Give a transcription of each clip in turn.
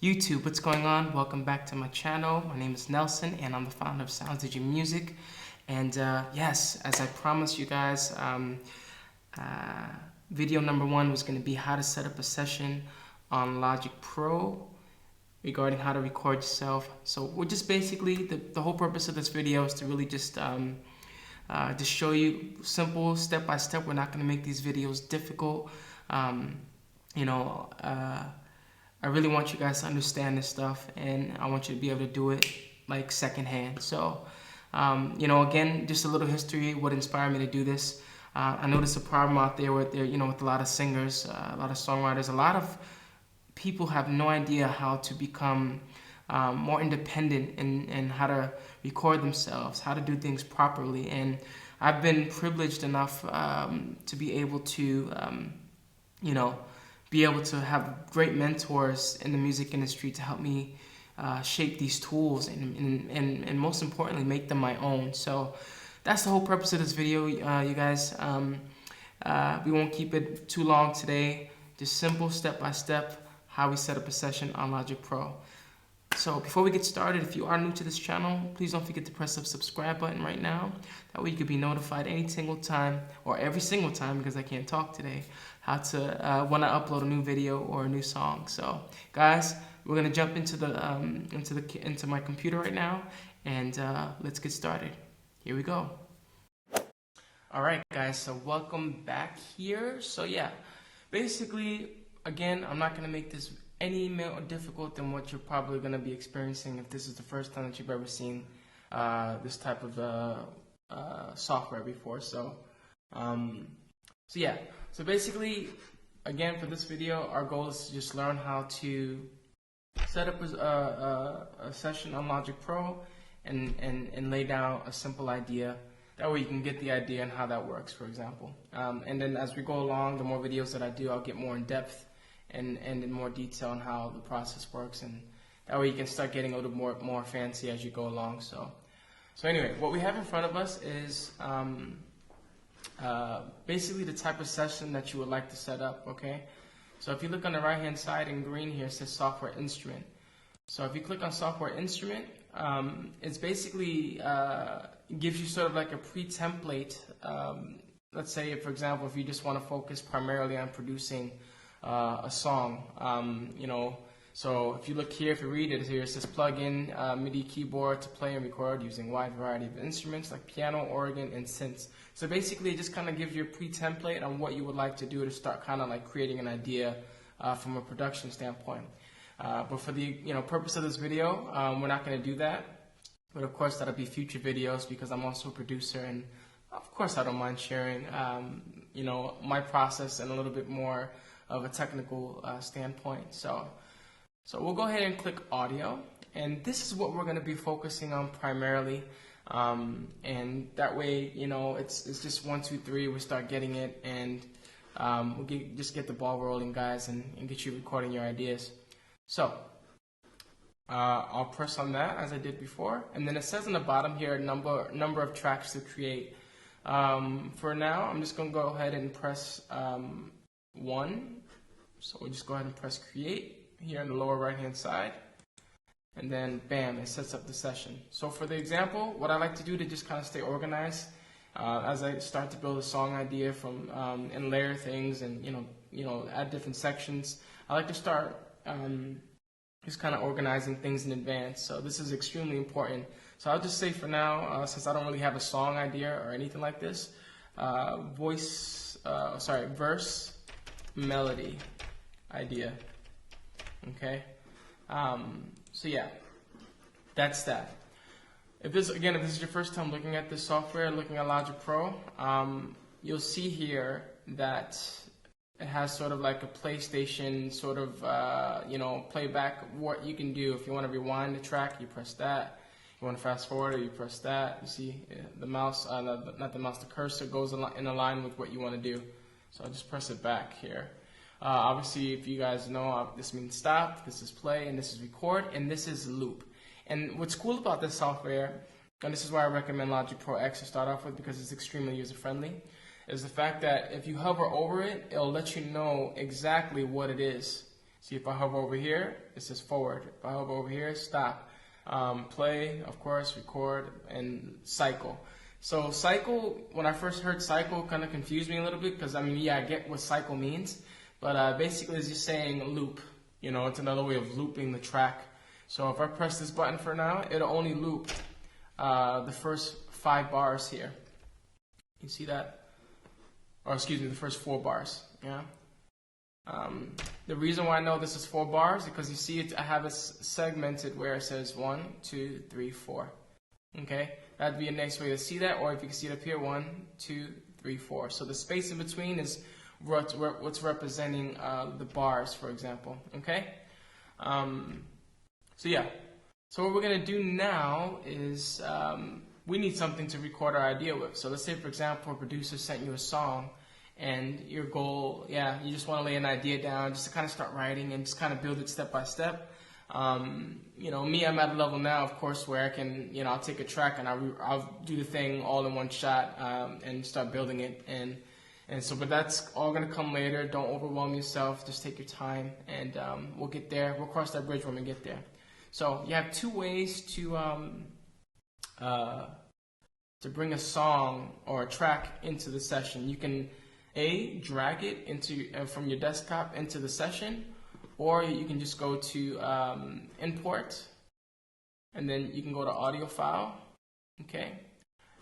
YouTube, what's going on? Welcome back to my channel. My name is Nelson and I'm the founder of Sounds Digis Music. And yes, as I promised you guys, video number 1 was going to be how to set up a session on Logic Pro regarding how to record yourself. So we're just basically, the whole purpose of this video is to really just show you simple step by step. We're not going to make these videos difficult. I really want you guys to understand this stuff, and I want you to be able to do it like secondhand. So, again, just a little history, what inspired me to do this. I noticed a problem out there with with a lot of singers, a lot of songwriters. A lot of people have no idea how to become more independent in how to record themselves, how to do things properly. And I've been privileged enough to be able to, be able to have great mentors in the music industry to help me shape these tools and most importantly, make them my own. So that's the whole purpose of this video, you guys. We won't keep it too long today. Just simple step by step how we set up a session on Logic Pro. So before we get started, if you are new to this channel, please don't forget to press the subscribe button right now. That way you can be notified any single time, or every single time because I can't talk today, how to when I upload a new video or a new song. So guys, we're gonna jump into my computer right now, and let's get started. Here we go. All right, guys. So welcome back here. So yeah, basically, again, I'm not gonna make this any more difficult than what you're probably going to be experiencing if this is the first time that you've ever seen this type of software before. So basically, again, for this video, our goal is to just learn how to set up a session on Logic Pro and lay down a simple idea. That way you can get the idea and how that works, for example. And then as we go along, the more videos that I do, I'll get more in depth and in more detail on how the process works, and that way you can start getting a little more fancy as you go along. So anyway, what we have in front of us is basically the type of session that you would like to set up. Okay, so if you look on the right hand side in green here, it says software instrument. So if you click on software instrument, it's basically gives you sort of like a pre-template. Let's say, for example, if you just want to focus primarily on producing a song, so if you look here, if you read it here, it says plug in MIDI keyboard to play and record using a wide variety of instruments like piano, organ, and synths. So basically, it just kind of gives you a pre-template on what you would like to do to start kind of like creating an idea from a production standpoint. But for the purpose of this video, we're not going to do that. But of course, that'll be future videos because I'm also a producer, and of course, I don't mind sharing my process and a little bit more of a technical standpoint. So we'll go ahead and click audio, and this is what we're going to be focusing on primarily, and that way it's just 1, 2, 3, we start getting it, and we'll just get the ball rolling, guys, and get you recording your ideas. So I'll press on that as I did before, and then it says on the bottom here number of tracks to create. For now, I'm just going to go ahead and press 1. So we'll just go ahead and press create here in the lower right hand side, and then bam, it sets up the session. So for the example, what I like to do to just kind of stay organized as I start to build a song idea from and layer things and add different sections, I like to start just kind of organizing things in advance. So this is extremely important. So I'll just say for now, since I don't really have a song idea or anything like this, verse, melody idea. Okay, so yeah, that's that. If this is your first time looking at this software, looking at Logic Pro, you'll see here that it has sort of like a PlayStation sort of playback. What you can do if you want to rewind the track, you press that. If you want to fast forward, you press that. You see the mouse, the cursor goes in line with what you want to do. So I'll just press it back here. Obviously, if you guys know, this means stop, this is play, and this is record, and this is loop. And what's cool about this software, and this is why I recommend Logic Pro X to start off with because it's extremely user-friendly, is the fact that if you hover over it, it'll let you know exactly what it is. See, if I hover over here, it says forward. If I hover over here, stop. Play, of course, record, and cycle. So cycle, when I first heard cycle, kind of confused me a little bit because, I mean, yeah, I get what cycle means, but basically it's just saying loop. You know, it's another way of looping the track. So if I press this button for now, it'll only loop the first 5 bars here. You see that? Or excuse me, the first 4 bars. Yeah. The reason why I know this is 4 bars is because you see it. I have it segmented where it says 1, 2, 3, 4. Okay, that'd be a nice way to see that. Or if you can see it up here, 1, 2, 3, 4. So the space in between is what's representing the bars, for example. Okay. So yeah. So what we're gonna do now is we need something to record our idea with. So let's say, for example, a producer sent you a song, and your goal, yeah, you just want to lay an idea down, just to kind of start writing and just kind of build it step by step. You know, me, I'm at a level now, of course, where I can, you know, I'll take a track and I'll do the thing all in one shot and start building it. And so, but that's all gonna come later. Don't overwhelm yourself. Just take your time, and we'll get there. We'll cross that bridge when we get there. So you have 2 ways to bring a song or a track into the session. You can drag it into from your desktop into the session, or you can just go to import, and then you can go to audio file. Okay.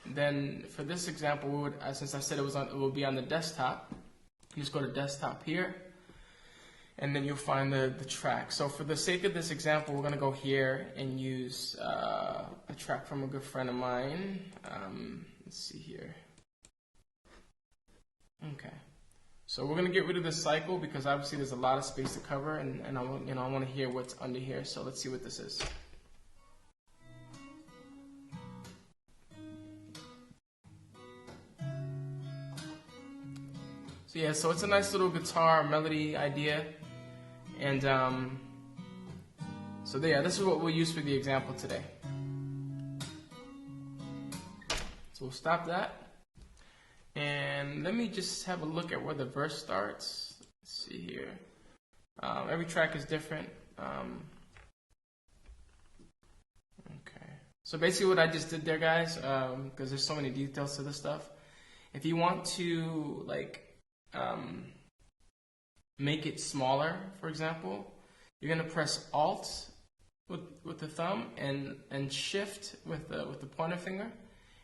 Then for this example, we would, since I said it will be on the desktop, you just go to desktop here, and then you'll find the track. So for the sake of this example, we're gonna go here and use a track from a good friend of mine. Let's see here. Okay, so we're gonna get rid of the cycle because obviously there's a lot of space to cover, and I want to hear what's under here. So let's see what this is. So yeah, so it's a nice little guitar melody idea, and so yeah, this is what we'll use for the example today. So we'll stop that. And let me just have a look at where the verse starts. Let's see here. Every track is different. Okay. So basically what I just did there, guys, because there's so many details to this stuff. If you want to, like, make it smaller, for example, you're going to press Alt with the thumb and Shift with the pointer finger.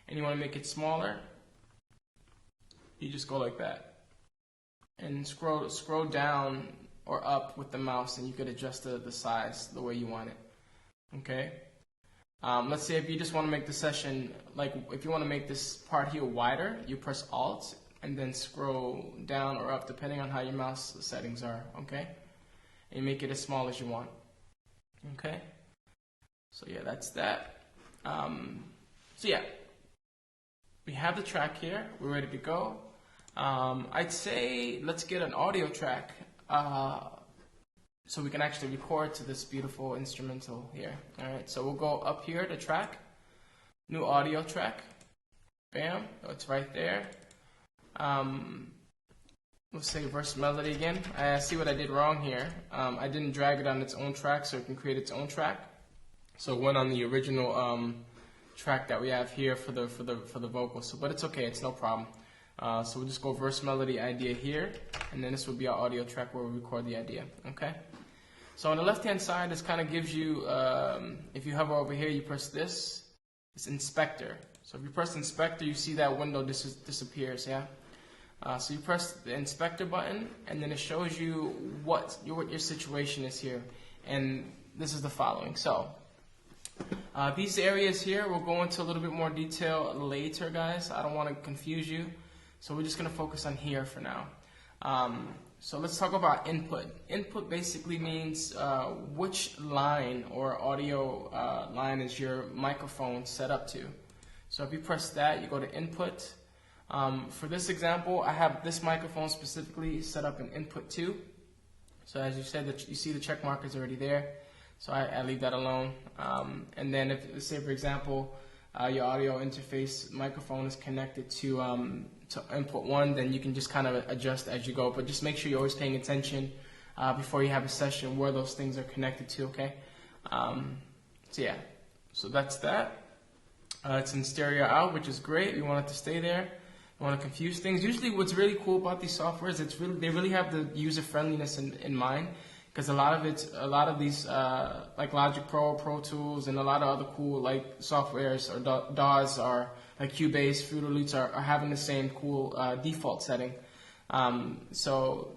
And you want to make it smaller. You just go like that, and scroll down or up with the mouse, and you could adjust the size the way you want it. Okay. Let's say if you just want to make the session, like if you want to make this part here wider, you press Alt and then scroll down or up depending on how your mouse settings are. Okay, and you make it as small as you want. Okay. So yeah, that's that. So yeah, we have the track here. We're ready to go. I'd say let's get an audio track so we can actually record to this beautiful instrumental here. Alright, so we'll go up here to track, new audio track, bam, it's right there. Let's say verse melody again. I see what I did wrong here. I didn't drag it on its own track so it can create its own track. So it went on the original track that we have here for the vocals. So, but it's okay, it's no problem. So we'll just go verse melody idea here, and then this will be our audio track where we record the idea. Okay. So on the left hand side, this kind of gives you, if you hover over here, you press this. It's inspector. So if you press inspector, you see that window disappears. Yeah. So you press the inspector button, and then it shows you what your situation is here, and this is the following. So these areas here, we'll go into a little bit more detail later, guys. I don't want to confuse you. So we're just going to focus on here for now. So let's talk about input. Input basically means which line or audio line is your microphone set up to. So if you press that, you go to input. For this example, I have this microphone specifically set up in input 2. So as you said, that you see the check mark is already there. So I leave that alone. And then if, say for example, your audio interface microphone is connected to to input 1, then you can just kind of adjust as you go. But just make sure you're always paying attention before you have a session where those things are connected to, okay? So yeah, so that's that. It's in stereo out, which is great. We want it to stay there. We want to confuse things. Usually what's really cool about these softwares, they really have the user friendliness in mind, because a lot of these like Logic Pro, Pro Tools, and a lot of other cool like softwares or DAWs are like Cubase, Fruity Loops are having the same cool default setting. So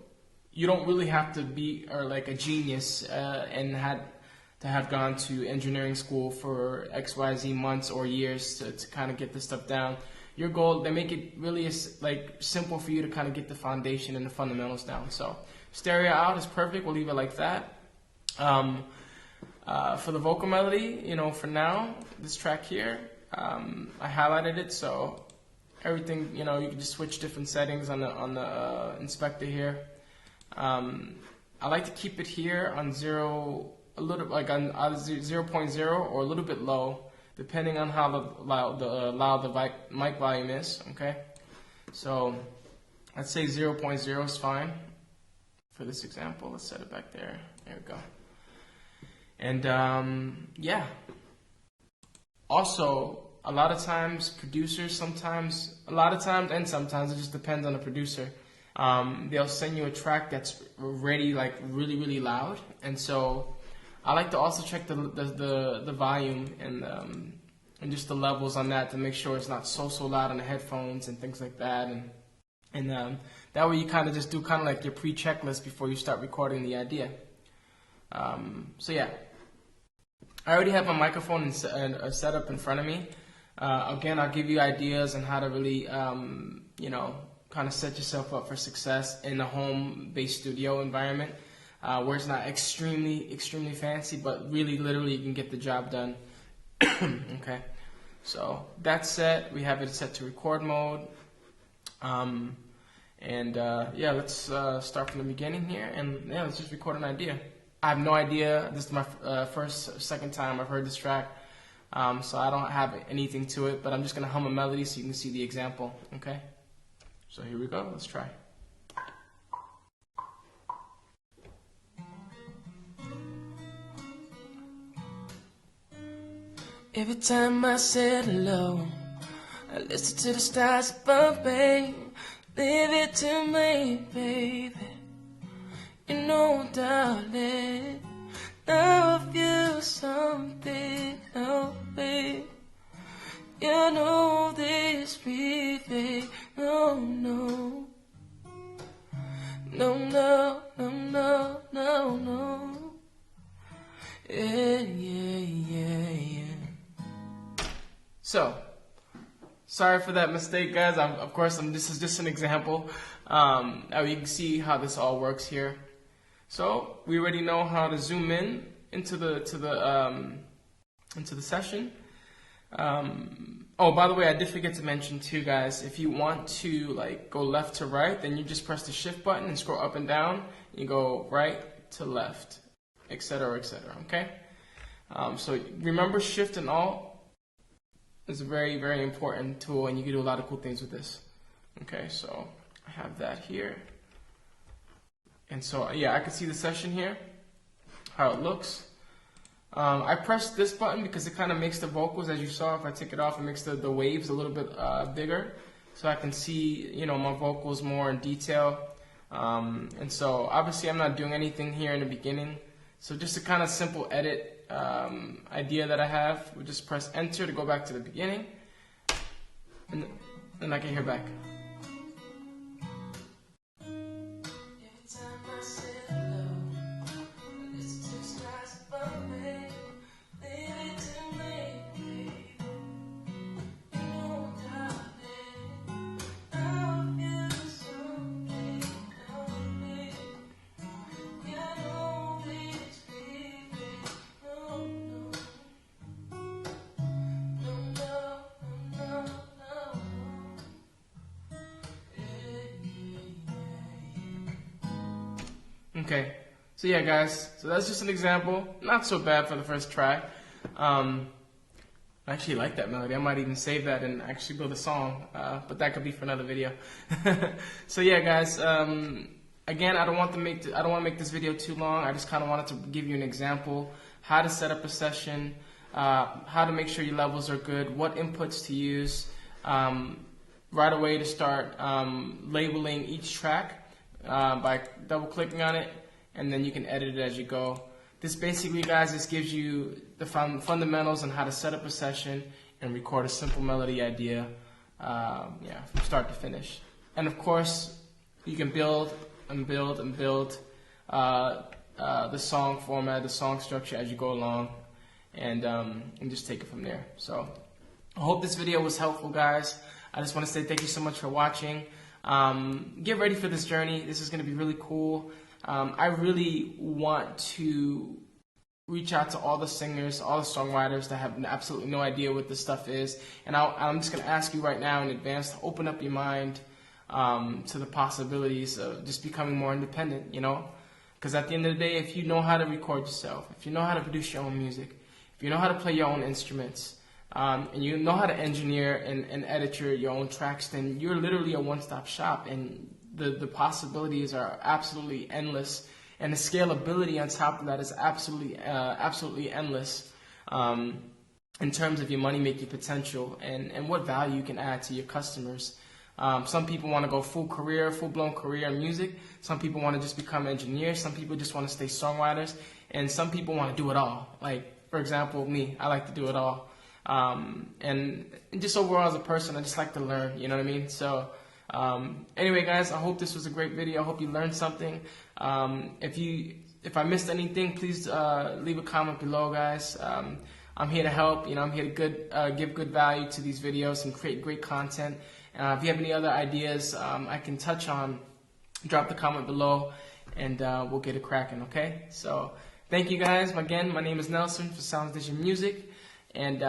you don't really have to be like a genius and to have gone to engineering school for XYZ months or years to kind of get this stuff down. Your goal, they make it really like simple for you to kind of get the foundation and the fundamentals down. So stereo out is perfect. We'll leave it like that. For the vocal melody, you know, for now, this track here, I highlighted it, so everything, you know, you can just switch different settings on the inspector here. I like to keep it here on 0, a little like on 0.0 or a little bit low, depending on how loud the mic volume is. Okay, so let's say 0.0 is fine for this example. Let's set it back there. There we go. And yeah. Also, a lot of times producers, sometimes it just depends on the producer. They'll send you a track that's already like really loud, and so I like to also check the volume and just the levels on that to make sure it's not so loud on the headphones and things like that, and that way you kind of just do kind of like your pre-checklist before you start recording the idea. So yeah, I already have my microphone set up in front of me. Again, I'll give you ideas on how to really you know, kind of set yourself up for success in a home-based studio environment. Where it's not extremely fancy, but really literally you can get the job done. Okay, so that's set. We have it set to record mode. Yeah, let's start from the beginning here, and yeah, let's just record an idea. I have no idea. This is my second time I've heard this track, so I don't have anything to it, but I'm just gonna hum a melody so you can see the example. Okay, so here we go. Let's try. Every time I sit alone, I listen to the stars above me. Leave it to me, baby. You know, darling, now I feel something of me. You know this, baby. No, no. No, no, no, no, no, no. Yeah. So, sorry for that mistake, guys. This is just an example. You can see how this all works here. So we already know how to zoom in into the session. Oh, by the way, I did forget to mention too, guys. If you want to like go left to right, then you just press the shift button and scroll up and down. You go right to left, etc., etc. Okay. So remember, shift and alt is a very important tool, and you can do a lot of cool things with this. Okay, so I have that here, and so yeah, I can see the session here, how it looks. I pressed this button because it kind of makes the vocals, as you saw. If I take it off, it makes the waves a little bit bigger, so I can see, you know, my vocals more in detail. And so obviously I'm not doing anything here in the beginning. So just a kind of simple edit idea that I have, we just press enter to go back to the beginning, and then I can hear back. Okay, so yeah, guys, so that's just an example. Not so bad for the first track. I actually like that melody. I might even save that and actually build a song, but that could be for another video. So yeah, guys. Again, I don't want to make this video too long. I just kind of wanted to give you an example how to set up a session, how to make sure your levels are good, what inputs to use, right away to start labeling each track by double clicking on it, and then you can edit it as you go. This basically, guys, this gives you the fundamentals on how to set up a session and record a simple melody idea, yeah, from start to finish. And of course, you can build and build and build the song format, the song structure as you go along, and just take it from there. So I hope this video was helpful, guys. I just want to say thank you so much for watching. Get ready for this journey. This is going to be really cool. I really want to reach out to all the singers, all the songwriters that have absolutely no idea what this stuff is. And I'm just going to ask you right now in advance to open up your mind to the possibilities of just becoming more independent, you know? Because at the end of the day, if you know how to record yourself, if you know how to produce your own music, if you know how to play your own instruments, and you know how to engineer and edit your own tracks, then you're literally a one-stop shop, and the possibilities are absolutely endless, and the scalability on top of that is absolutely endless in terms of your money-making potential and what value you can add to your customers. Some people want to go full-blown career in music. Some people want to just become engineers. Some people just want to stay songwriters, and some people want to do it all. Like, for example, me, I like to do it all. And just overall as a person, I just like to learn, you know what I mean? So anyway, guys, I hope this was a great video. I hope you learned something. If I missed anything, please leave a comment below, guys. I'm here to help. You know, I'm here to give good value to these videos and create great content. If you have any other ideas I can touch on, drop the comment below, and we'll get it cracking, okay? So thank you, guys. Again, my name is Nelson for Sounds Digis Music, and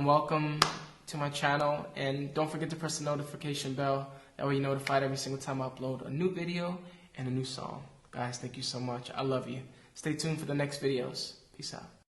welcome to my channel. And don't forget to press the notification bell. That way you're notified every single time I upload a new video and a new song. Guys, thank you so much. I love you. Stay tuned for the next videos. Peace out.